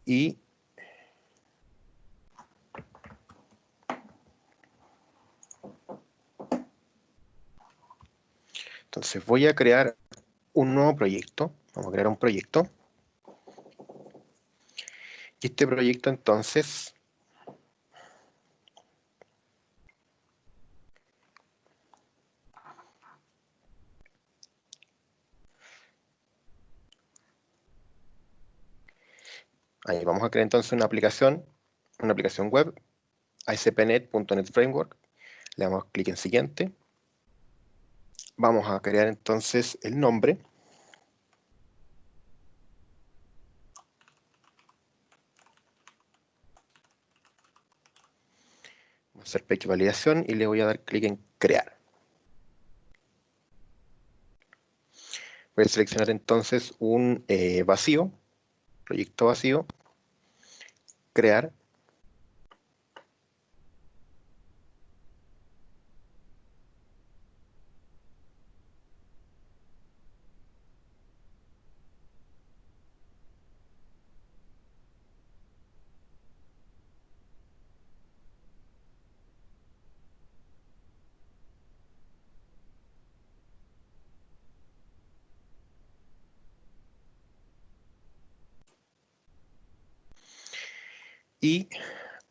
y entonces voy a crear un nuevo proyecto. Vamos a crear un proyecto. Y este proyecto entonces ahí vamos a crear entonces una aplicación web, ASP.NET Framework. Le damos clic en siguiente. Vamos a crear entonces el nombre. Voy a hacer pecho validación y le voy a dar clic en crear. Voy a seleccionar entonces un vacío, proyecto vacío, crear. Y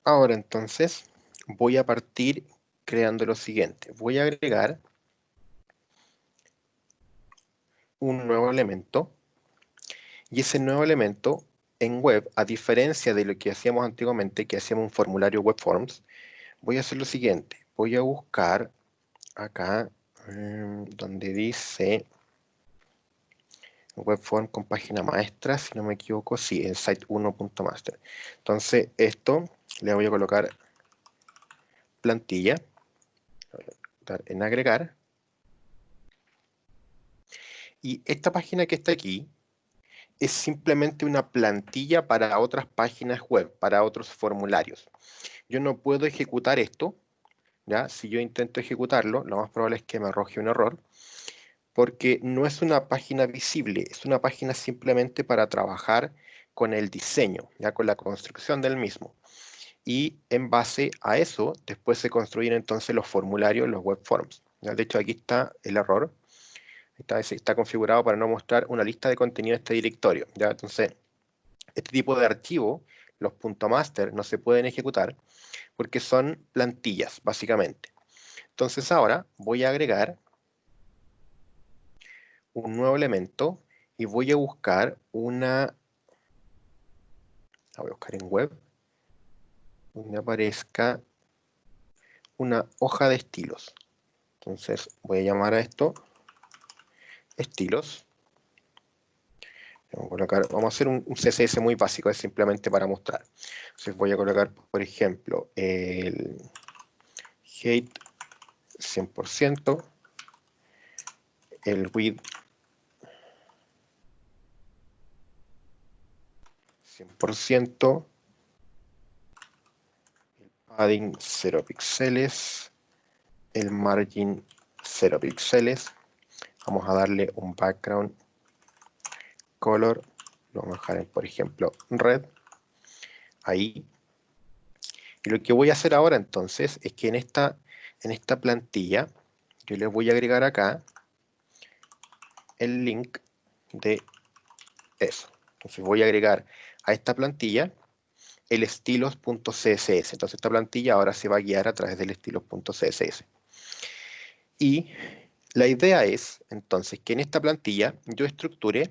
ahora entonces voy a partir creando lo siguiente. Voy a agregar un nuevo elemento y ese nuevo elemento en web, a diferencia de lo que hacíamos antiguamente, que hacíamos un formulario web forms, voy a hacer lo siguiente. Voy a buscar acá donde dice web form con página maestra, si no me equivoco, sí, en site1.master. Entonces esto le voy a colocar plantilla, voy a dar en agregar, y esta página que está aquí es simplemente una plantilla para otras páginas web, para otros formularios. Yo no puedo ejecutar esto, ¿ya? Si yo intento ejecutarlo, lo más probable es que me arroje un error, porque no es una página visible, es una página simplemente para trabajar con el diseño, ya con la construcción del mismo. Y en base a eso, después se construyen entonces los formularios, los web forms. ¿Ya? De hecho, aquí está el error. Está configurado para no mostrar una lista de contenido de este directorio. ¿Ya? Entonces, este tipo de archivos, los .master, no se pueden ejecutar porque son plantillas, básicamente. Entonces ahora voy a agregar un nuevo elemento y voy a buscar la voy a buscar en web, donde aparezca una hoja de estilos. Entonces voy a llamar a esto estilos. Vamos a hacer un CSS muy básico, es simplemente para mostrar. Entonces voy a colocar, por ejemplo, el height 100%, el width 100%, el padding 0 píxeles, el margin 0 píxeles. Vamos a darle un background color, lo vamos a dejar en, por ejemplo, red, ahí. Y lo que voy a hacer ahora entonces es que en esta plantilla yo les voy a agregar acá el link de eso. Entonces voy a agregar a esta plantilla el estilos.css. Entonces esta plantilla ahora se va a guiar a través del estilos.css. Y la idea es entonces que en esta plantilla yo estructure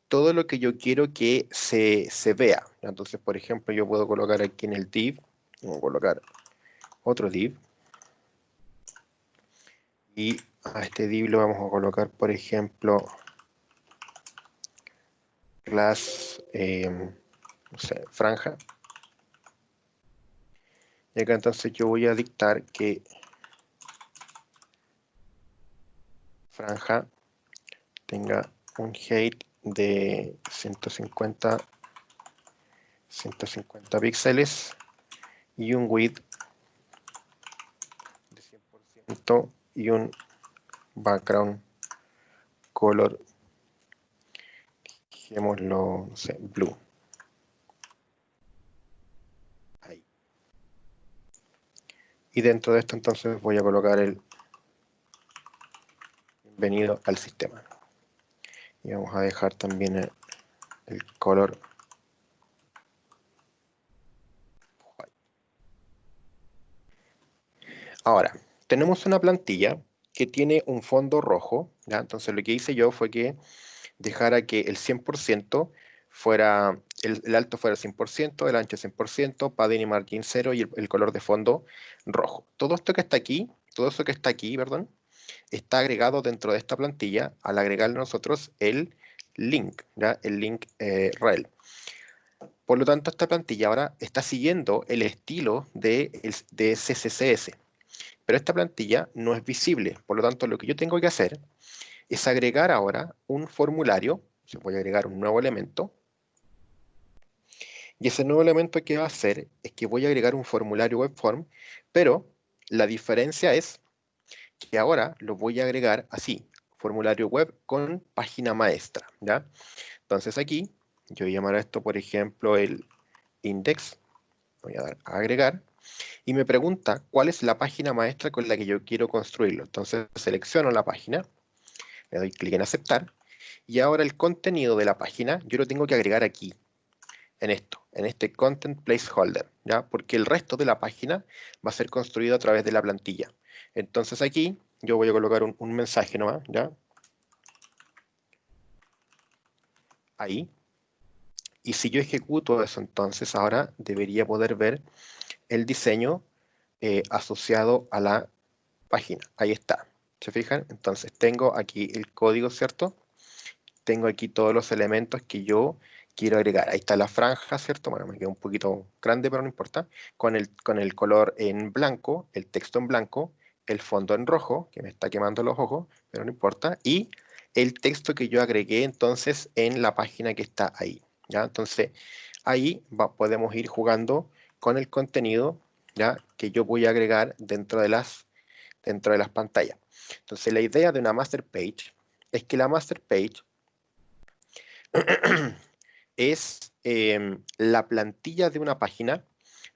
todo lo que yo quiero que se vea. Entonces, por ejemplo, yo puedo colocar aquí en el div, voy a colocar otro div, y a este div lo vamos a colocar, por ejemplo, class, no sé, franja. Y acá entonces yo voy a dictar que franja tenga un height de 150 píxeles y un width de 100% y un background color, dejémoslo, no sé, blue. Y dentro de esto entonces voy a colocar el bienvenido al sistema. Y vamos a dejar también el color. Ahora, tenemos una plantilla que tiene un fondo rojo, ¿ya? Entonces lo que hice yo fue que dejara que el 100% fuera, el alto fuera el 100%, el ancho 100%, padding y margin 0 y el color de fondo rojo. Todo esto que está aquí, todo eso que está aquí, perdón, está agregado dentro de esta plantilla al agregarle nosotros el link, ¿ya? El link rel. Por lo tanto, esta plantilla ahora está siguiendo el estilo de CSS, pero esta plantilla no es visible. Por lo tanto, lo que yo tengo que hacer es agregar ahora un formulario. Voy a agregar un nuevo elemento. Y ese nuevo elemento que va a hacer es que voy a agregar un formulario web form, pero la diferencia es que ahora lo voy a agregar así, formulario web con página maestra, ¿ya? Entonces aquí yo voy a llamar a esto, por ejemplo, el index. Voy a dar a agregar. Y me pregunta cuál es la página maestra con la que yo quiero construirlo. Entonces selecciono la página, le doy clic en aceptar. Y ahora el contenido de la página yo lo tengo que agregar aquí, en esto, en este content placeholder, ¿ya? Porque el resto de la página va a ser construido a través de la plantilla. Entonces aquí yo voy a colocar un mensaje nomás, ¿ya? Ahí. Y si yo ejecuto eso, entonces ahora debería poder ver el diseño asociado a la página. Ahí está. ¿Se fijan? Entonces tengo aquí el código, ¿cierto? Tengo aquí todos los elementos que yo quiero agregar. Ahí está la franja, ¿cierto? Bueno, me queda un poquito grande, pero no importa. Con el color en blanco, el texto en blanco, el fondo en rojo, que me está quemando los ojos, pero no importa. Y el texto que yo agregué entonces en la página que está ahí, ¿ya? Entonces, ahí podemos ir jugando con el contenido, ¿ya? Que yo voy a agregar dentro de las pantallas. Entonces, la idea de una master page es que la master page es la plantilla de una página,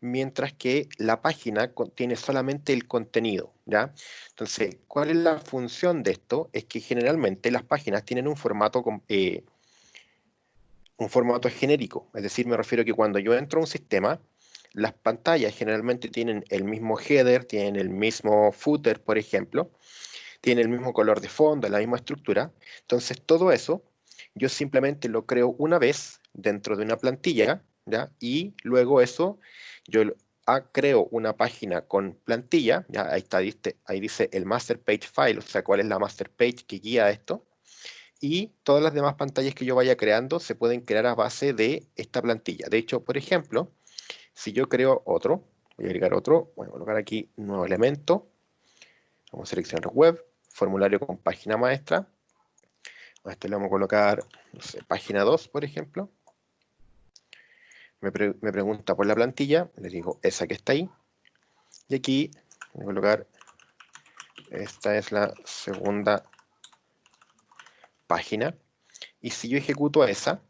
mientras que la página contiene solamente el contenido, ¿ya? Entonces, ¿cuál es la función de esto? Es que generalmente las páginas tienen un formato genérico, es decir, me refiero a que cuando yo entro a un sistema, las pantallas generalmente tienen el mismo header, tienen el mismo footer, por ejemplo, tienen el mismo color de fondo, la misma estructura. Entonces, todo eso yo simplemente lo creo una vez dentro de una plantilla, ¿ya? Y luego eso yo creo una página con plantilla, ¿ya? Ahí está, ahí dice el master page file, o sea, cuál es la master page que guía esto. Y todas las demás pantallas que yo vaya creando se pueden crear a base de esta plantilla. De hecho, por ejemplo, si yo creo otro, voy a agregar otro, voy a colocar aquí un nuevo elemento, vamos a seleccionar web, formulario con página maestra, a este le vamos a colocar, no sé, página 2, por ejemplo. Me pregunta por la plantilla, le digo esa que está ahí, y aquí voy a colocar, esta es la segunda página, y si yo ejecuto esa,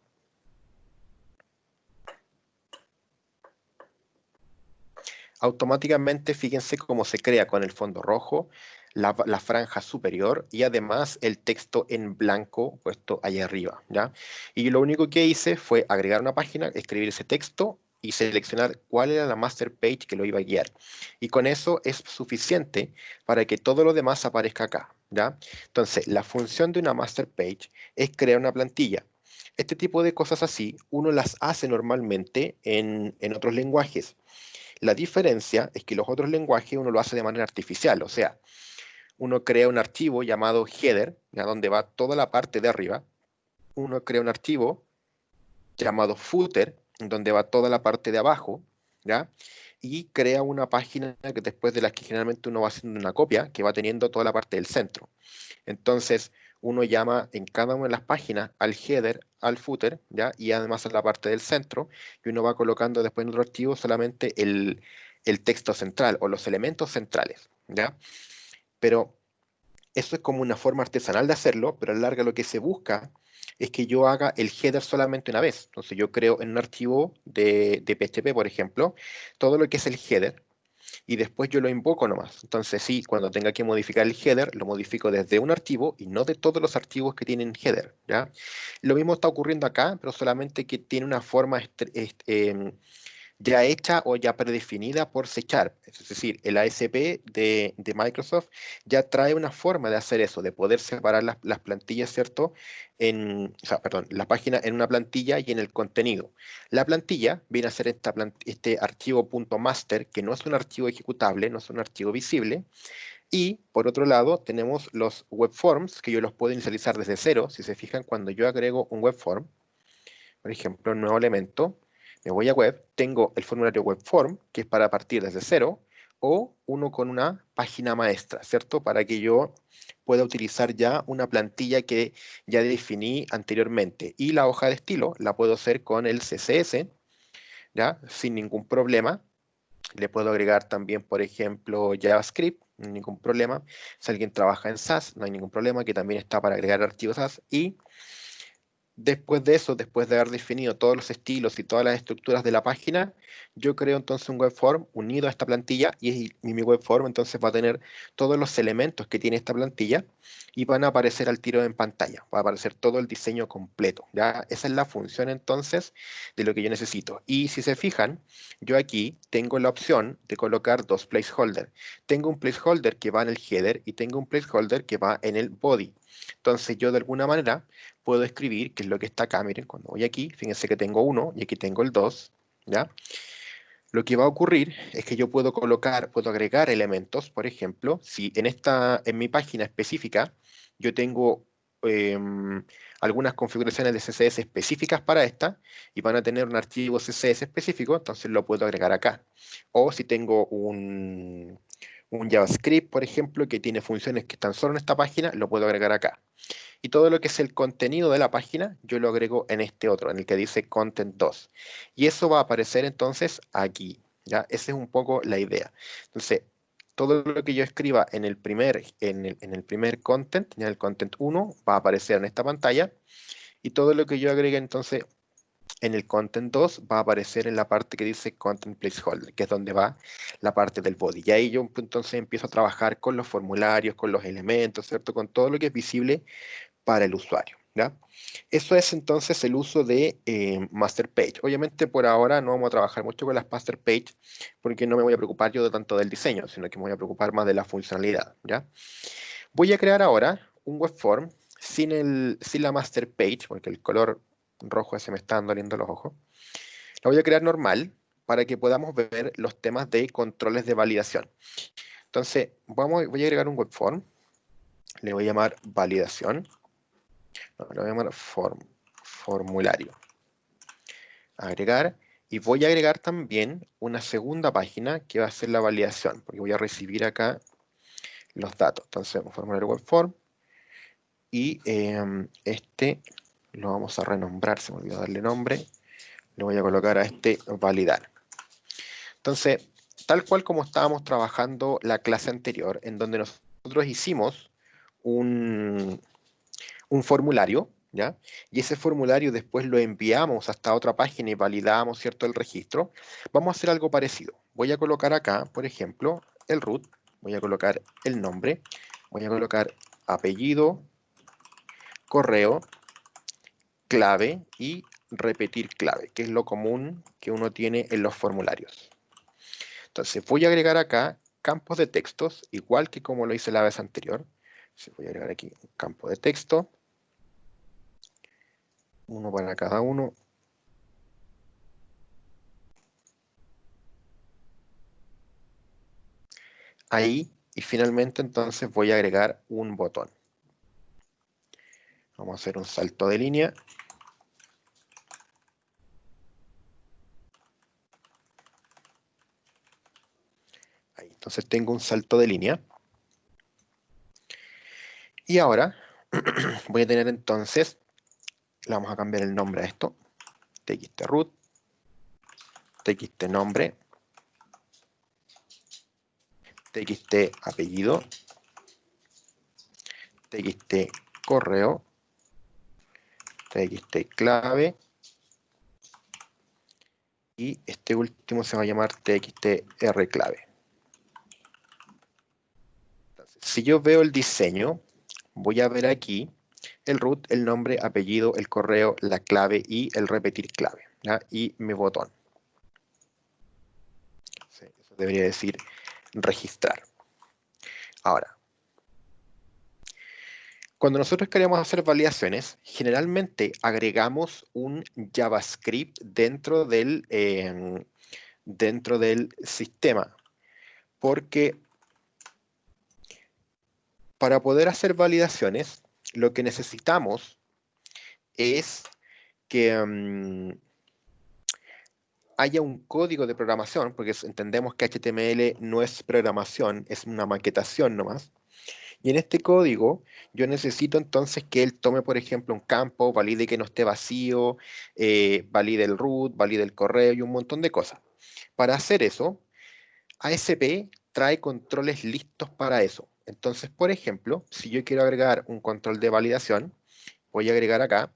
automáticamente fíjense cómo se crea con el fondo rojo, la franja superior y además el texto en blanco puesto ahí arriba, ¿ya? Y lo único que hice fue agregar una página, escribir ese texto y seleccionar cuál era la master page que lo iba a guiar. Y con eso es suficiente para que todo lo demás aparezca acá, ¿ya? Entonces, la función de una master page es crear una plantilla. Este tipo de cosas así, uno las hace normalmente en otros lenguajes. La diferencia es que los otros lenguajes uno lo hace de manera artificial, o sea, uno crea un archivo llamado header, ya donde va toda la parte de arriba, uno crea un archivo llamado footer, donde va toda la parte de abajo, ¿ya? Y crea una página que después de las que generalmente uno va haciendo una copia, que va teniendo toda la parte del centro. Entonces, uno llama en cada una de las páginas al header, al footer, ¿ya? Y además a la parte del centro, y uno va colocando después en otro archivo solamente el texto central o los elementos centrales, ¿ya? Pero eso es como una forma artesanal de hacerlo, pero a la larga lo que se busca es que yo haga el header solamente una vez. Entonces yo creo en un archivo de PHP, por ejemplo, todo lo que es el header, y después yo lo invoco nomás. Entonces sí, cuando tenga que modificar el header, lo modifico desde un archivo y no de todos los archivos que tienen header, ¿ya? Lo mismo está ocurriendo acá, pero solamente que tiene una forma ya hecha o ya predefinida por C Sharp. Es decir, el ASP de Microsoft ya trae una forma de hacer eso, de poder separar las plantillas, ¿cierto? O sea, perdón, la página en una plantilla y en el contenido. La plantilla viene a ser este archivo .master, que no es un archivo ejecutable, no es un archivo visible. Y por otro lado, tenemos los web forms, que yo los puedo inicializar desde cero. Si se fijan, cuando yo agrego un web form, por ejemplo, un nuevo elemento, me voy a web, tengo el formulario web form, que es para partir desde cero, o uno con una página maestra, ¿cierto? Para que yo pueda utilizar ya una plantilla que ya definí anteriormente. Y la hoja de estilo la puedo hacer con el CSS, ¿ya? Sin ningún problema. Le puedo agregar también, por ejemplo, JavaScript, ningún problema. Si alguien trabaja en SAS, no hay ningún problema, que también está para agregar archivos SAS. Y después de eso, después de haber definido todos los estilos y todas las estructuras de la página, yo creo entonces un web form unido a esta plantilla y mi web form entonces va a tener todos los elementos que tiene esta plantilla y van a aparecer al tiro en pantalla, va a aparecer todo el diseño completo, ¿ya? Esa es la función entonces de lo que yo necesito. Y si se fijan, yo aquí tengo la opción de colocar dos placeholders. Tengo un placeholder que va en el header y tengo un placeholder que va en el body. Entonces yo de alguna manera puedo escribir, que es lo que está acá, miren, cuando voy aquí, fíjense que tengo 1 y aquí tengo el 2, ¿ya? Lo que va a ocurrir es que yo puedo colocar, puedo agregar elementos, por ejemplo, si en mi página específica, yo tengo algunas configuraciones de CSS específicas para esta y van a tener un archivo CSS específico, entonces lo puedo agregar acá. O si tengo un JavaScript, por ejemplo, que tiene funciones que están solo en esta página, lo puedo agregar acá. Y todo lo que es el contenido de la página, yo lo agrego en este otro, en el que dice Content 2. Y eso va a aparecer entonces aquí, ¿ya? Esa es un poco la idea. Entonces, todo lo que yo escriba en el primer content, ya el content 1, va a aparecer en esta pantalla. Y todo lo que yo agregue entonces en el content 2 va a aparecer en la parte que dice Content Placeholder, que es donde va la parte del body. Y ahí yo entonces empiezo a trabajar con los formularios, con los elementos, ¿cierto? Con todo lo que es visible para el usuario, ¿ya? Eso es entonces el uso de Master Page. Obviamente por ahora no vamos a trabajar mucho con las Master Page porque no me voy a preocupar yo de tanto del diseño, sino que me voy a preocupar más de la funcionalidad, ¿ya? Voy a crear ahora un web form sin la Master Page, porque el color rojo ese me está doliendo los ojos. La voy a crear normal para que podamos ver los temas de controles de validación. Entonces, voy a agregar un web form, le voy a llamar validación. No, lo voy a llamar formulario. Agregar. Y voy a agregar también una segunda página que va a ser la validación, porque voy a recibir acá los datos. Entonces, un formulario web form. Y este lo vamos a renombrar, se me olvidó darle nombre. Le voy a colocar a este validar. Entonces, tal cual como estábamos trabajando la clase anterior, en donde nosotros hicimos un formulario, ¿ya? Y ese formulario después lo enviamos hasta otra página y validamos, ¿cierto?, el registro. Vamos a hacer algo parecido. Voy a colocar acá, por ejemplo, el root, voy a colocar el nombre, voy a colocar apellido, correo, clave y repetir clave, que es lo común que uno tiene en los formularios. Entonces voy a agregar acá campos de textos, igual que como lo hice la vez anterior. Entonces, voy a agregar aquí un campo de texto, uno para cada uno. Ahí, y finalmente entonces voy a agregar un botón. Vamos a hacer un salto de línea. Ahí, entonces tengo un salto de línea. Y ahora voy a tener entonces, le vamos a cambiar el nombre a esto, txt root, txt nombre, txt apellido, txt correo, txt clave, y este último se va a llamar txtrclave. Si yo veo el diseño, voy a ver aquí el root, el nombre, apellido, el correo, la clave y el repetir clave, ¿ya? Y mi botón. Sí, eso debería decir registrar. Ahora, cuando nosotros queremos hacer validaciones, generalmente agregamos un JavaScript dentro del sistema, porque para poder hacer validaciones, lo que necesitamos es que haya un código de programación, porque entendemos que HTML no es programación, es una maquetación nomás. Y en este código yo necesito entonces que él tome, por ejemplo, un campo, valide que no esté vacío, valide el root, valide el correo y un montón de cosas. Para hacer eso, ASP trae controles listos para eso. Entonces, por ejemplo, si yo quiero agregar un control de validación, voy a agregar acá,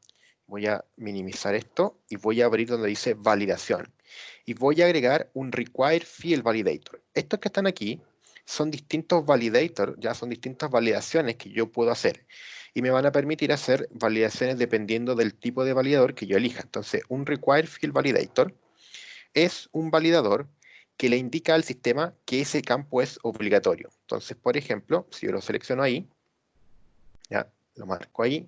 voy a minimizar esto y voy a abrir donde dice validación. Y voy a agregar un require field validator. Estos que están aquí son distintos validators, ya son distintas validaciones que yo puedo hacer. Y me van a permitir hacer validaciones dependiendo del tipo de validador que yo elija. Entonces, un require field validator es un validador que le indica al sistema que ese campo es obligatorio. Entonces, por ejemplo, si yo lo selecciono ahí, ya lo marco ahí,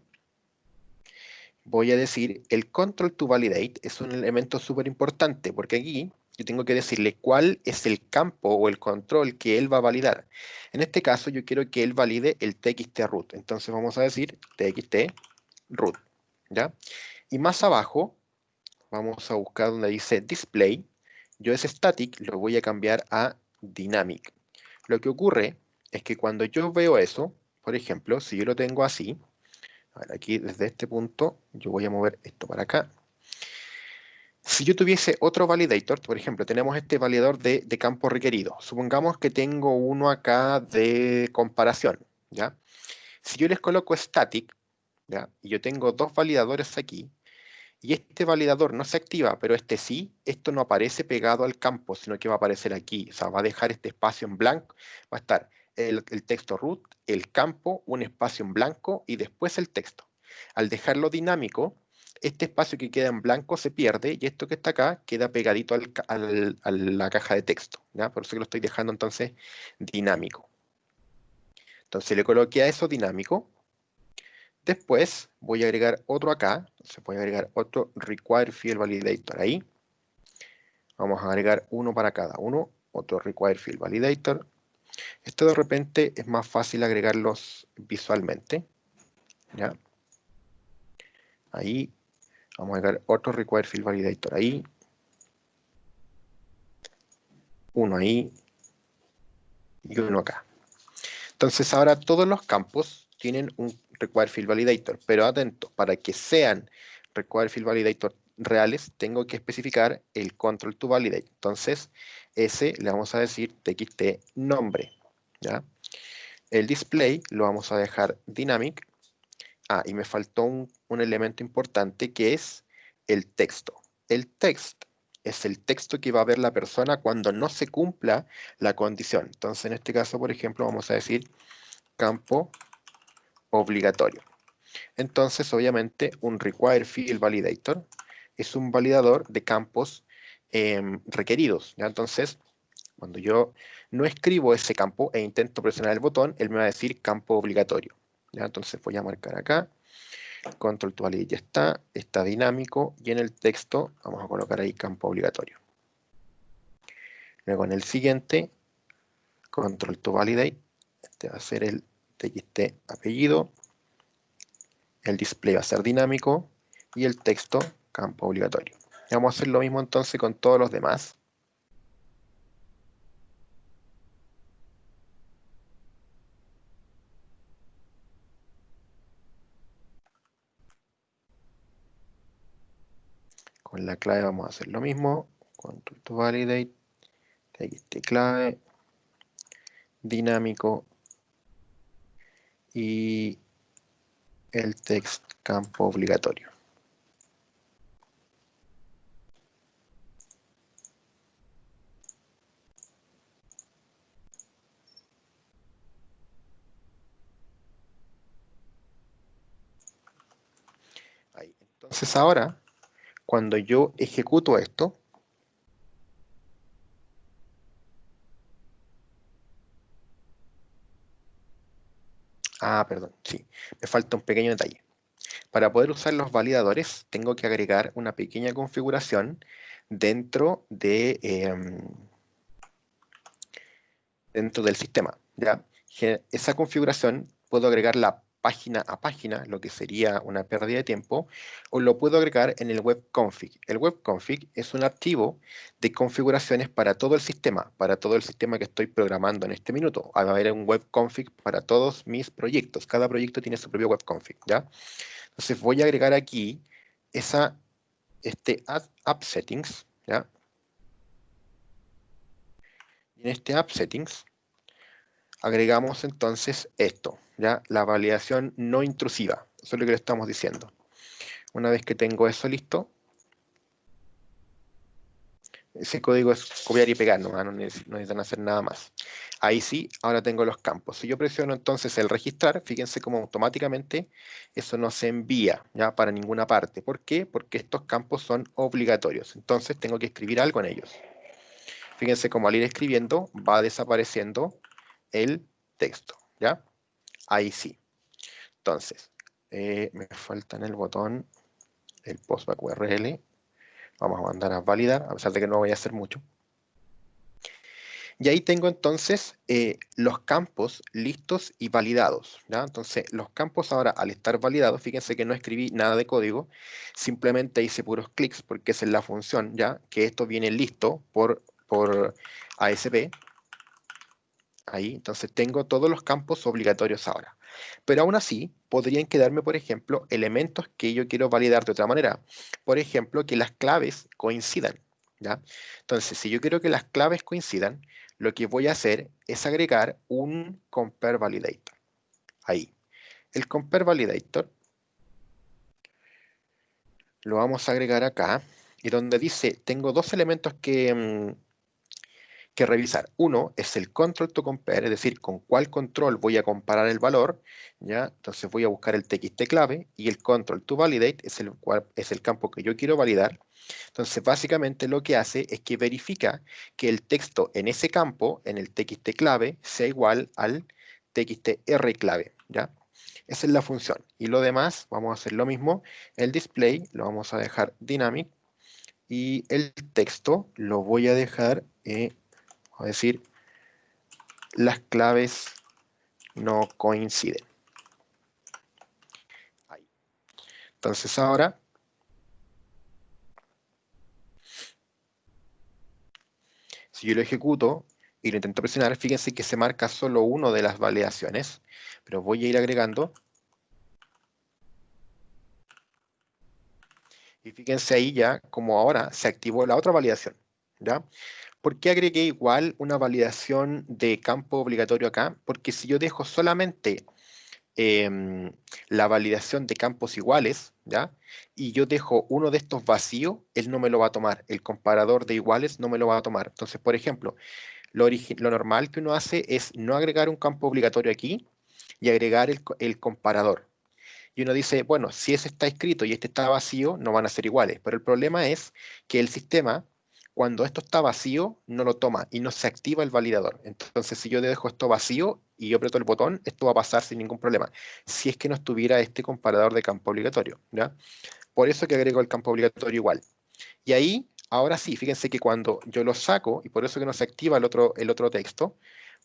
voy a decir el control to validate es un elemento súper importante porque aquí yo tengo que decirle cuál es el campo o el control que él va a validar. En este caso yo quiero que él valide el txt root. Entonces vamos a decir txt root, ¿ya? Y más abajo vamos a buscar donde dice display. Yo ese static lo voy a cambiar a dynamic. Lo que ocurre es que cuando yo veo eso, por ejemplo, si yo lo tengo así, a ver, aquí desde este punto, yo voy a mover esto para acá. Si yo tuviese otro validator, por ejemplo, tenemos este validador de campo requerido. Supongamos que tengo uno acá de comparación, ¿ya? Si yo les coloco static, ¿ya? Y yo tengo dos validadores aquí, y este validador no se activa, pero este sí, esto no aparece pegado al campo, sino que va a aparecer aquí. O sea, va a dejar este espacio en blanco, va a estar el texto root, el campo, un espacio en blanco y después el texto. Al dejarlo dinámico, este espacio que queda en blanco se pierde y esto que está acá queda pegadito a la caja de texto, ¿ya? Por eso que lo estoy dejando entonces dinámico. Entonces le coloqué a eso dinámico. Después voy a agregar otro acá, entonces voy a agregar otro require field validator ahí. Vamos a agregar uno para cada uno, otro require field validator. Esto de repente es más fácil agregarlos visualmente, ¿ya? Ahí, vamos a agregar otro require field validator ahí. Uno ahí y uno acá. Entonces ahora todos los campos tienen un require field validator, pero atento, para que sean require field validator reales, tengo que especificar el control to validate. Entonces, ese le vamos a decir txt nombre, ¿ya? El display lo vamos a dejar dynamic. Ah, y me faltó un elemento importante que es el texto. El text es el texto que va a ver la persona cuando no se cumpla la condición. Entonces, en este caso, por ejemplo, vamos a decir campo obligatorio. Entonces, obviamente, un require field validator es un validador de campos requeridos, ¿ya? Entonces, cuando yo no escribo ese campo e intento presionar el botón, él me va a decir campo obligatorio, ¿ya? Entonces voy a marcar acá, control to validate ya está dinámico, y en el texto vamos a colocar ahí campo obligatorio. Luego en el siguiente, control to validate, este va a ser el txt apellido, el display va a ser dinámico y el texto campo obligatorio. Y vamos a hacer lo mismo entonces con todos los demás. Con la clave vamos a hacer lo mismo. Control to validate, txt clave, dinámico y el text campo obligatorio. Entonces ahora, cuando yo ejecuto esto, perdón, sí, me falta un pequeño detalle. Para poder usar los validadores, tengo que agregar una pequeña configuración dentro de, dentro del sistema, ¿ya? Esa configuración puedo agregarla página a página, lo que sería una pérdida de tiempo, o lo puedo agregar en el webconfig. El webconfig es un archivo de configuraciones para todo el sistema que estoy programando en este minuto. Va a haber un webconfig para todos mis proyectos. Cada proyecto tiene su propio webconfig, ¿ya? Entonces voy a agregar aquí app settings, ¿ya? Y en este app settings agregamos entonces esto, ¿ya? La validación no intrusiva. Eso es lo que le estamos diciendo. Una vez que tengo eso listo, ese código es copiar y pegar, no necesitan hacer nada más. Ahí sí, ahora tengo los campos. Si yo presiono entonces el registrar, fíjense cómo automáticamente eso no se envía ya para ninguna parte. ¿Por qué? Porque estos campos son obligatorios. Entonces tengo que escribir algo en ellos. Fíjense cómo al ir escribiendo va desapareciendo el texto, ¿ya? Ahí sí. Entonces, me falta en el botón el postback URL. Vamos a mandar a validar, a pesar de que no voy a hacer mucho. Y ahí tengo entonces los campos listos y validados, ¿ya? Entonces, los campos ahora, al estar validados, fíjense que no escribí nada de código, simplemente hice puros clics, porque esa es la función, ¿ya? Que esto viene listo por ASP. Ahí, entonces tengo todos los campos obligatorios ahora. Pero aún así, podrían quedarme, por ejemplo, elementos que yo quiero validar de otra manera. Por ejemplo, que las claves coincidan, ¿ya? Entonces, si yo quiero que las claves coincidan, lo que voy a hacer es agregar un compare validator. Ahí. El compare validator lo vamos a agregar acá. Y donde dice, tengo dos elementos que revisar. Uno es el control to compare, es decir, con cuál control voy a comparar el valor, ¿ya? Entonces voy a buscar el txt clave y el control to validate es el campo que yo quiero validar. Entonces básicamente lo que hace es que verifica que el texto en ese campo, en el txt clave, sea igual al txtr clave, ¿ya? Esa es la función. Y lo demás, vamos a hacer lo mismo. El display lo vamos a dejar dynamic y el texto lo voy a dejar a decir, las claves no coinciden. Ahí. Entonces ahora, si yo lo ejecuto y lo intento presionar, fíjense que se marca solo uno de las validaciones, pero voy a ir agregando. Y fíjense ahí ya como ahora se activó la otra validación, ¿ya? ¿Por qué agregué igual una validación de campo obligatorio acá? Porque si yo dejo solamente em, la validación de campos iguales, ¿ya? Y yo dejo uno de estos vacío, él no me lo va a tomar. El comparador de iguales no me lo va a tomar. Entonces, por ejemplo, lo normal que uno hace es no agregar un campo obligatorio aquí y agregar el comparador. Y uno dice, bueno, si ese está escrito y este está vacío, no van a ser iguales. Pero el problema es que el sistema, cuando esto está vacío, no lo toma y no se activa el validador. Entonces, si yo dejo esto vacío y yo aprieto el botón, esto va a pasar sin ningún problema. Si es que no estuviera este comparador de campo obligatorio, ¿ya? Por eso que agrego el campo obligatorio igual. Y ahí, ahora sí, fíjense que cuando yo lo saco, y por eso que no se activa el otro texto,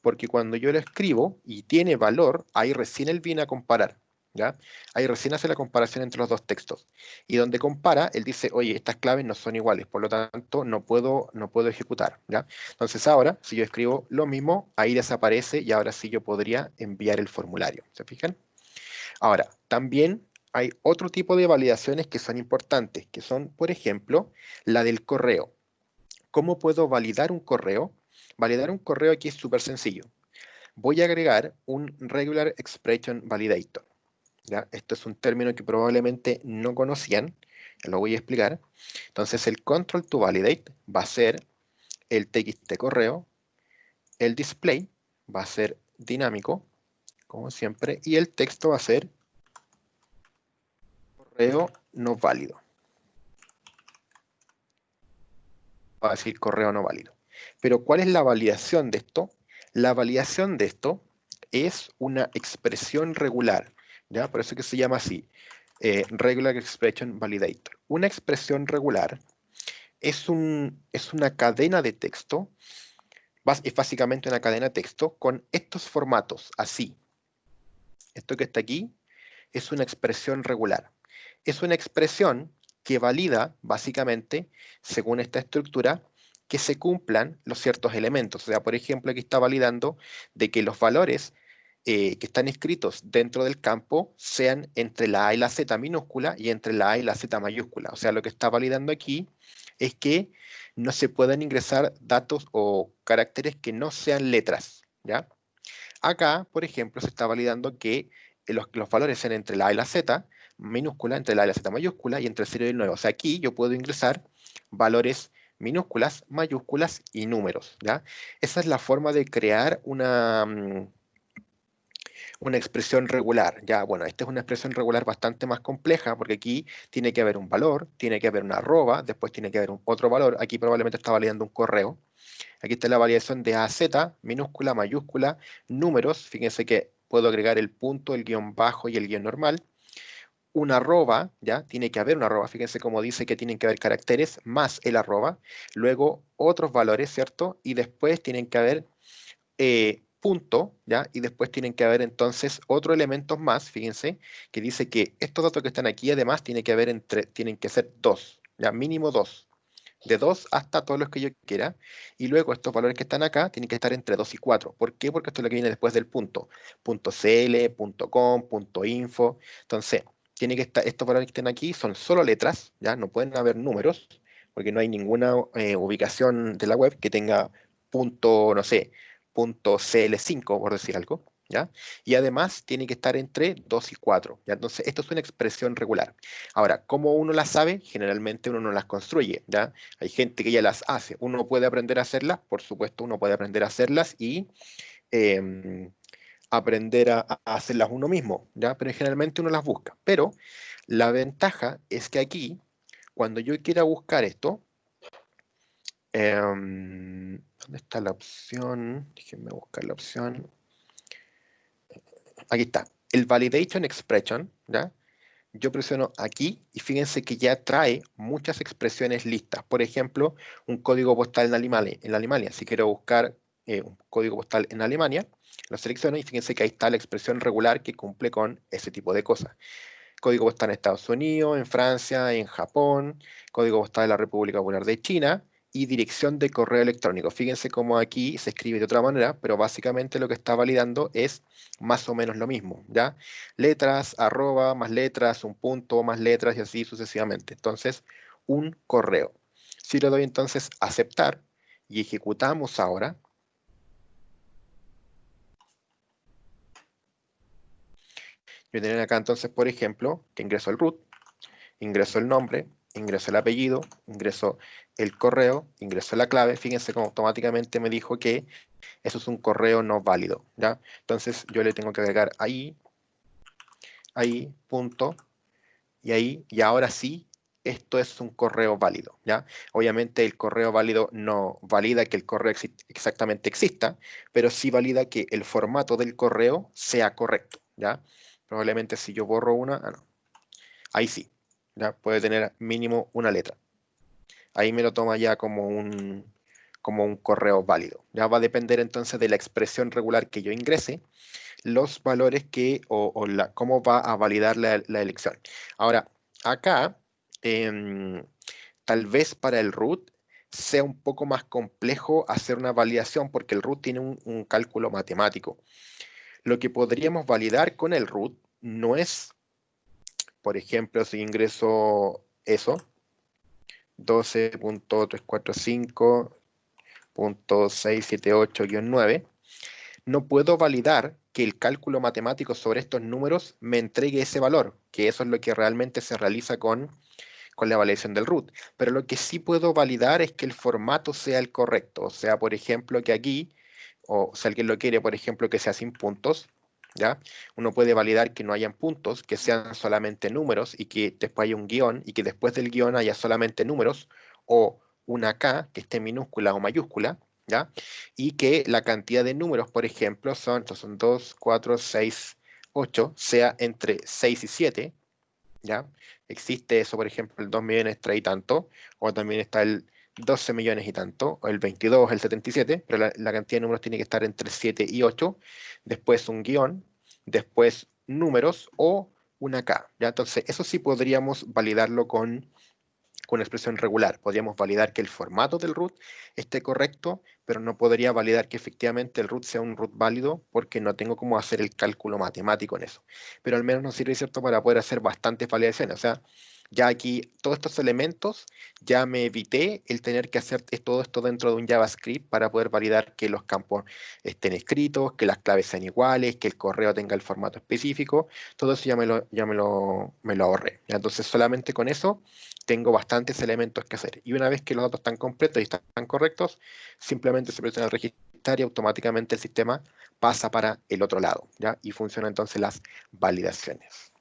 porque cuando yo lo escribo y tiene valor, ahí recién él viene a comparar, ¿ya? Ahí recién hace la comparación entre los dos textos. Y donde compara, él dice, oye, estas claves no son iguales, por lo tanto no puedo ejecutar, ¿ya? Entonces ahora, si yo escribo lo mismo, ahí desaparece y ahora sí yo podría enviar el formulario, ¿se fijan? Ahora, también hay otro tipo de validaciones que son importantes, que son, por ejemplo, la del correo. ¿Cómo puedo validar un correo? Validar un correo aquí es súper sencillo. Voy a agregar un Regular Expression Validator, ¿ya? Esto es un término que probablemente no conocían, lo voy a explicar. Entonces, el control to validate va a ser el txt correo, el display va a ser dinámico, como siempre, y el texto va a ser correo no válido. Va a decir correo no válido. Pero ¿cuál es la validación de esto? La validación de esto es una expresión regular, ¿ya? Por eso que se llama así, Regular Expression Validator. Una expresión regular es una cadena de texto, es básicamente una cadena de texto con estos formatos, así. Esto que está aquí es una expresión regular. Es una expresión que valida, básicamente, según esta estructura, que se cumplan los ciertos elementos. O sea, por ejemplo, aquí está validando de que los valores que están escritos dentro del campo sean entre la A y la Z minúscula y entre la A y la Z mayúscula. O sea, lo que está validando aquí es que no se puedan ingresar datos o caracteres que no sean letras, ¿ya? Acá, por ejemplo, se está validando que los valores sean entre la A y la Z minúscula, entre la A y la Z mayúscula y entre el 0 y el 9. O sea, aquí yo puedo ingresar valores minúsculas, mayúsculas y números, ¿ya? Esa es la forma de crear una expresión regular. Ya, bueno, esta es una expresión regular bastante más compleja porque aquí tiene que haber un valor, tiene que haber una arroba, después tiene que haber otro valor. Aquí probablemente está validando un correo. Aquí está la validación de A a Z, minúscula, mayúscula, números. Fíjense que puedo agregar el punto, el guión bajo y el guión normal. Una arroba, ¿ya? Tiene que haber una arroba. Fíjense cómo dice que tienen que haber caracteres más el arroba. Luego otros valores, ¿cierto? Y después tienen que haber punto, ¿ya? Y después tienen que haber entonces otros elementos más, fíjense, que dice que estos datos que están aquí además tienen que ser dos, ¿ya? Mínimo dos. De 2 hasta todos los que yo quiera. Y luego estos valores que están acá tienen que estar entre 2 y 4. ¿Por qué? Porque esto es lo que viene después del punto. Punto .cl, punto .com, punto .info. Entonces, tiene que estar, estos valores que estén aquí son solo letras, ¿ya? No pueden haber números, porque no hay ninguna ubicación de la web que tenga punto, no sé, punto .cl5, por decir algo, ¿ya? Y además tiene que estar entre 2 y 4, ¿ya? Entonces, esto es una expresión regular. Ahora, ¿cómo uno las sabe? Generalmente uno no las construye, ¿ya? Hay gente que ya las hace. Uno puede aprender a hacerlas, por supuesto, uno puede aprender a hacerlas y aprender a hacerlas uno mismo, ¿ya? Pero generalmente uno las busca. Pero la ventaja es que aquí, cuando yo quiera buscar esto, ¿dónde está la opción? Déjenme buscar la opción. Aquí está. El Validation Expression, ¿ya? Yo presiono aquí y fíjense que ya trae muchas expresiones listas. Por ejemplo, un código postal en Alemania. Si quiero buscar un código postal en Alemania, lo selecciono y fíjense que ahí está la expresión regular que cumple con ese tipo de cosas. Código postal en Estados Unidos, en Francia, en Japón, código postal de la República Popular de China y dirección de correo electrónico. Fíjense cómo aquí se escribe de otra manera, pero básicamente lo que está validando es más o menos lo mismo, ¿ya? Letras, arroba, más letras, un punto, más letras y así sucesivamente. Entonces, un correo. Si le doy entonces aceptar y ejecutamos ahora, yo tendré acá entonces, por ejemplo, que ingreso el root, ingreso el nombre, ingreso el apellido, ingreso el correo, ingreso la clave. Fíjense cómo automáticamente me dijo que eso es un correo no válido, ¿ya? Entonces yo le tengo que agregar ahí, punto, y ahora sí, esto es un correo válido, ¿ya? Obviamente el correo válido no valida que el correo exactamente exista, pero sí valida que el formato del correo sea correcto, ¿ya? Probablemente si yo borro una, no, ahí sí, ya puede tener mínimo una letra. Ahí me lo toma ya como un correo válido. Ya va a depender entonces de la expresión regular que yo ingrese, los valores cómo va a validar la elección. Ahora, acá, em, tal vez para el root sea un poco más complejo hacer una validación porque el root tiene un cálculo matemático. Lo que podríamos validar con el root no es, por ejemplo, si ingreso eso, 12.345.678-9, no puedo validar que el cálculo matemático sobre estos números me entregue ese valor, que eso es lo que realmente se realiza con la validación del root. Pero lo que sí puedo validar es que el formato sea el correcto. O sea, por ejemplo, que aquí, o si alguien lo quiere, por ejemplo, que sea sin puntos, ¿ya? Uno puede validar que no hayan puntos, que sean solamente números y que después haya un guión y que después del guión haya solamente números o una K que esté minúscula o mayúscula, ¿ya? Y que la cantidad de números, por ejemplo, estos son 2, 4, 6, 8, sea entre 6 y 7, ¿ya? Existe eso, por ejemplo, el 2 millones 3 y tanto, o también está el 12 millones y tanto, o el 22, el 77, pero la cantidad de números tiene que estar entre 7 y 8, después un guión, después números o una K, ¿ya? Entonces, eso sí podríamos validarlo con expresión regular. Podríamos validar que el formato del root esté correcto, pero no podría validar que efectivamente el root sea un root válido porque no tengo cómo hacer el cálculo matemático en eso. Pero al menos nos sirve, ¿cierto?, para poder hacer bastantes validaciones. O sea, ya aquí todos estos elementos ya me evité el tener que hacer todo esto dentro de un JavaScript para poder validar que los campos estén escritos, que las claves sean iguales, que el correo tenga el formato específico. Todo eso ya me lo ahorré. Entonces solamente con eso tengo bastantes elementos que hacer. Y una vez que los datos están completos y están correctos, simplemente se presiona el registrar y automáticamente el sistema pasa para el otro lado, ¿ya? Y funcionan entonces las validaciones.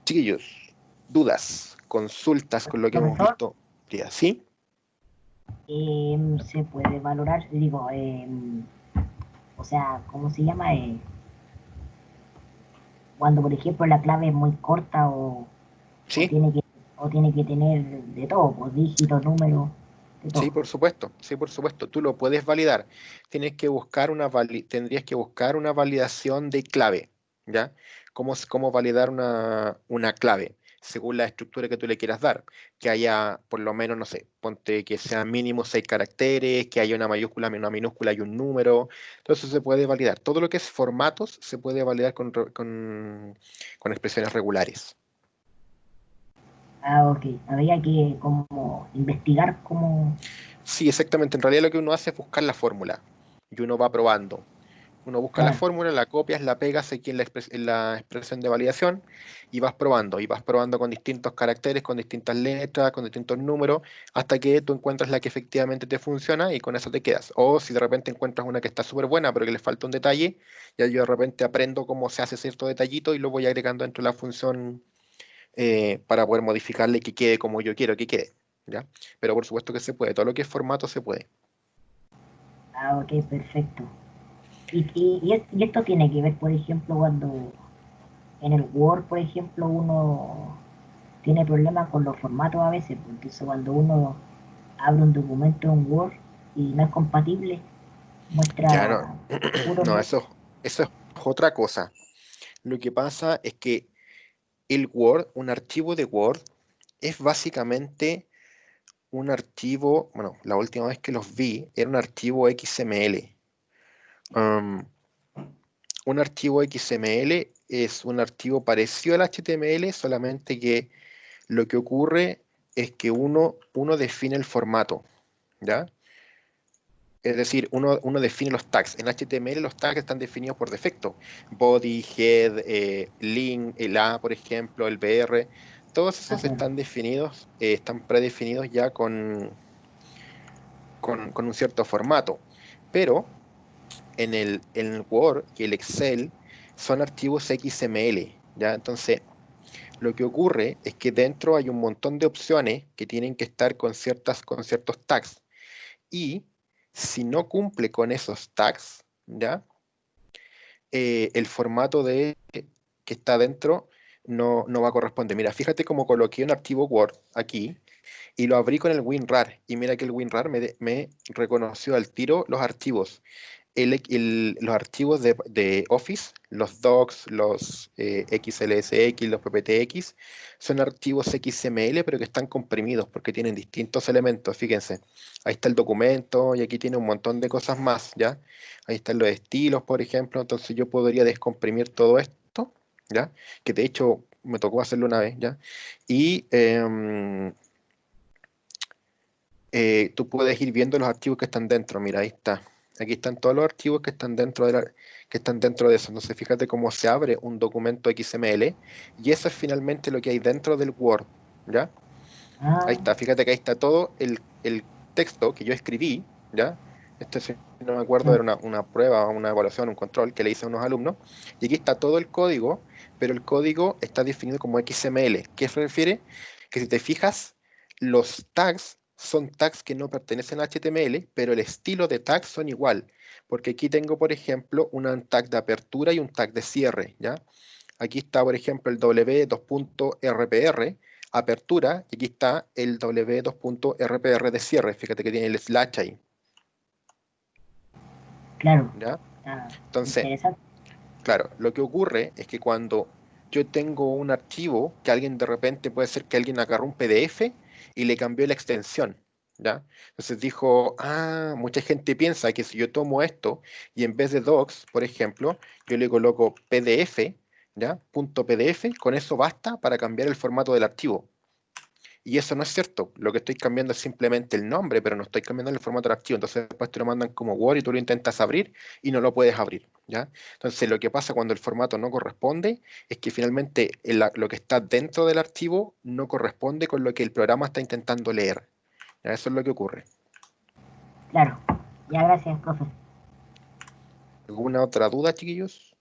Chiquillos, dudas, consultas con lo que hemos Profesor, visto, ¿sí? se puede valorar, digo, o sea, ¿cómo se llama? Cuando, por ejemplo, la clave es muy corta o ¿Sí? tiene que, o tiene que tener de todo, pues dígitos, números, de Sí, todo. por supuesto, sí, por supuesto. Tú lo puedes validar. Tendrías que buscar una validación de clave, ¿ya? ¿Cómo validar una clave? Según la estructura que tú le quieras dar. Que haya, por lo menos, no sé, ponte que sea mínimo 6 caracteres, que haya una mayúscula, una minúscula y un número. Todo eso se puede validar. Todo lo que es formatos se puede validar con expresiones regulares. Ah, ok. Habría que como investigar cómo... Sí, exactamente. En realidad lo que uno hace es buscar la fórmula y uno va probando. Uno busca la Claro. fórmula, la copias, la pegas aquí en la expresión de validación y vas probando con distintos caracteres, con distintas letras, con distintos números, hasta que tú encuentras la que efectivamente te funciona y con eso te quedas. O si de repente encuentras una que está súper buena, pero que le falta un detalle, ya yo de repente aprendo cómo se hace cierto detallito y lo voy agregando dentro de la función para poder modificarle y que quede como yo quiero que quede, ¿ya? Pero por supuesto que se puede, todo lo que es formato se puede. Ah, ok, perfecto. Y esto tiene que ver, por ejemplo, cuando en el Word, por ejemplo, uno tiene problemas con los formatos a veces, porque eso cuando uno abre un documento en Word y no es compatible, Ya no, muestra puro no, número. eso es otra cosa. Lo que pasa es que el Word, un archivo de Word, es básicamente un archivo, bueno, la última vez que los vi era un archivo XML. Um, un archivo XML es un archivo parecido al HTML, solamente que lo que ocurre es que uno define el formato, ¿ya? Es decir, uno define los tags. En HTML los tags están definidos por defecto. Body, head, link, el A, por ejemplo, el BR. Todos Ah, esos claro. están definidos, están predefinidos ya con un cierto formato. Pero en el Word y el Excel son archivos XML, ¿ya? Entonces, lo que ocurre es que dentro hay un montón de opciones que tienen que estar con ciertos tags. Y si no cumple con esos tags, ¿ya? El formato que está dentro no va a corresponder. Mira, fíjate cómo coloqué un archivo Word aquí y lo abrí con el WinRAR. Y mira que el WinRAR me reconoció al tiro los archivos. Los archivos de Office, los docs, los XLSX, los PPTX, son archivos XML, pero que están comprimidos porque tienen distintos elementos. Fíjense, ahí está el documento y aquí tiene un montón de cosas más, ¿ya? Ahí están los estilos, por ejemplo. Entonces yo podría descomprimir todo esto, ¿ya? Que de hecho me tocó hacerlo una vez, ¿ya? Y tú puedes ir viendo los archivos que están dentro. Mira, ahí está. Aquí están todos los archivos que están dentro de eso. Entonces, fíjate cómo se abre un documento XML y eso es finalmente lo que hay dentro del Word, ¿ya? Ahí Ah, está. Fíjate que ahí está todo el texto que yo escribí, ¿ya? Este, si no me acuerdo, claro, era una prueba, una evaluación, un control que le hice a unos alumnos. Y aquí está todo el código, pero el código está definido como XML. ¿Qué se refiere? Que si te fijas, los tags son tags que no pertenecen a HTML, pero el estilo de tags son igual. Porque aquí tengo, por ejemplo, un tag de apertura y un tag de cierre, ¿ya? Aquí está, por ejemplo, el W2.rpr, apertura, y aquí está el W2.rpr de cierre. Fíjate que tiene el slash ahí, claro, ¿ya? está Entonces, interesante. claro, lo que ocurre es que cuando yo tengo un archivo que alguien de repente puede ser que alguien agarró un PDF y le cambió la extensión, ¿ya? Entonces dijo, mucha gente piensa que si yo tomo esto y en vez de docs, por ejemplo, yo le coloco PDF, ¿ya? Punto PDF, con eso basta para cambiar el formato del archivo. Y eso no es cierto. Lo que estoy cambiando es simplemente el nombre, pero no estoy cambiando el formato del archivo. Entonces después te lo mandan como Word y tú lo intentas abrir y no lo puedes abrir, ¿ya? Entonces lo que pasa cuando el formato no corresponde es que finalmente lo que está dentro del archivo no corresponde con lo que el programa está intentando leer. ¿Ya? Eso es lo que ocurre. Claro, ya gracias, profe. ¿Alguna otra duda, chiquillos?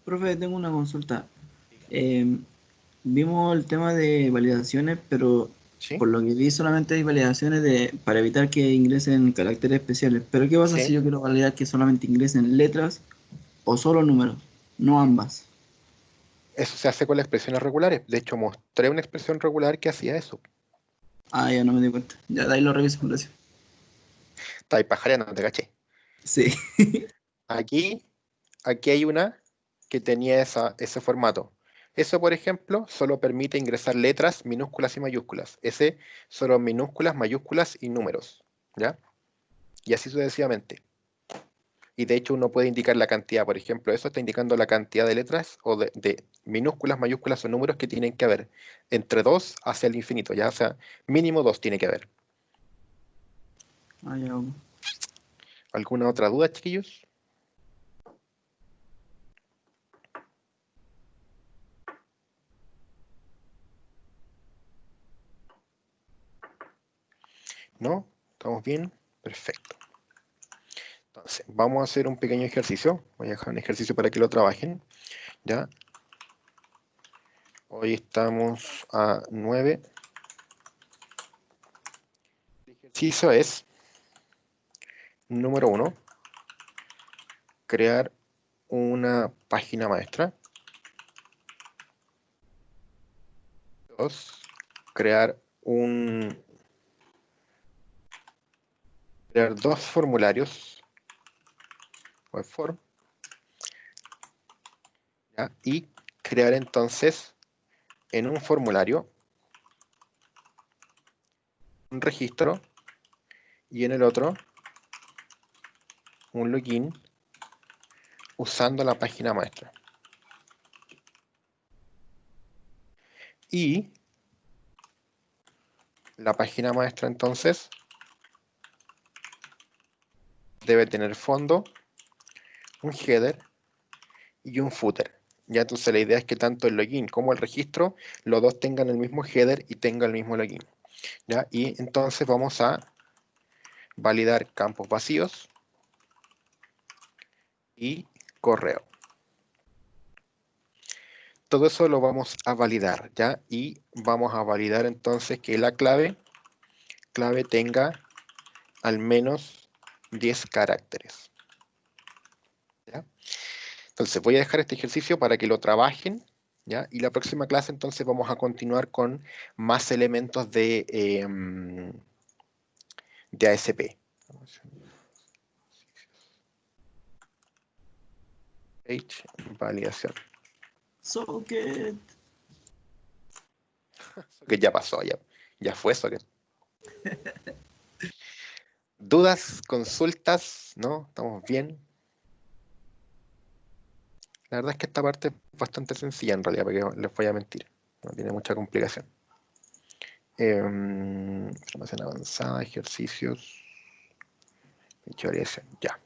Profe, tengo una consulta. Eh, Vimos el tema de validaciones, pero ¿Sí? por lo que vi solamente hay validaciones para evitar que ingresen caracteres especiales. Pero ¿qué pasa si ¿Sí? yo quiero validar que solamente ingresen letras o solo números? No ambas. Eso se hace con las expresiones regulares. De hecho, mostré una expresión regular que hacía eso. Ah, ya no me di cuenta. Ya de ahí lo reviso, gracias. Está ahí pajareando, te caché. Sí. Aquí Aquí hay una que tenía ese formato. Eso, por ejemplo, solo permite ingresar letras, minúsculas y mayúsculas. Ese solo minúsculas, mayúsculas y números, ¿ya? Y así sucesivamente. Y de hecho uno puede indicar la cantidad, por ejemplo, eso está indicando la cantidad de letras o de minúsculas, mayúsculas o números que tienen que haber. Entre 2 hacia el infinito, ya, o sea, mínimo 2 tiene que haber. Ah, ya. ¿Alguna otra duda, chiquillos? ¿No? ¿Estamos bien? Perfecto. Entonces, vamos a hacer un pequeño ejercicio. Voy a dejar un ejercicio para que lo trabajen. ¿Ya? Hoy estamos a 9. El ejercicio es, número 1, crear una página maestra. 2, crear crear dos formularios, web form, ¿ya? Y crear entonces en un formulario un registro y en el otro un login usando la página maestra. Y la página maestra entonces debe tener fondo, un header y un footer. Ya entonces la idea es que tanto el login como el registro, los dos tengan el mismo header y tengan el mismo login. ¿Ya? Y entonces vamos a validar campos vacíos y correo. Todo eso lo vamos a validar, ¿ya? Y vamos a validar entonces que la clave tenga al menos 10 caracteres. ¿Ya? Entonces voy a dejar este ejercicio para que lo trabajen, ¿ya? Y la próxima clase entonces vamos a continuar con más elementos de ASP. Page validación. Socket. Que ya pasó, ya fue eso. ¿Dudas, consultas? ¿No? ¿Estamos bien? La verdad es que esta parte es bastante sencilla en realidad, porque les voy a mentir. No tiene mucha complicación. Información avanzada, ejercicios, visualización, ya.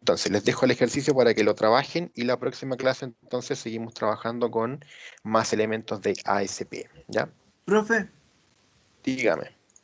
Entonces, les dejo el ejercicio para que lo trabajen y la próxima clase entonces seguimos trabajando con más elementos de ASP, ¿ya? Profe, Dígame.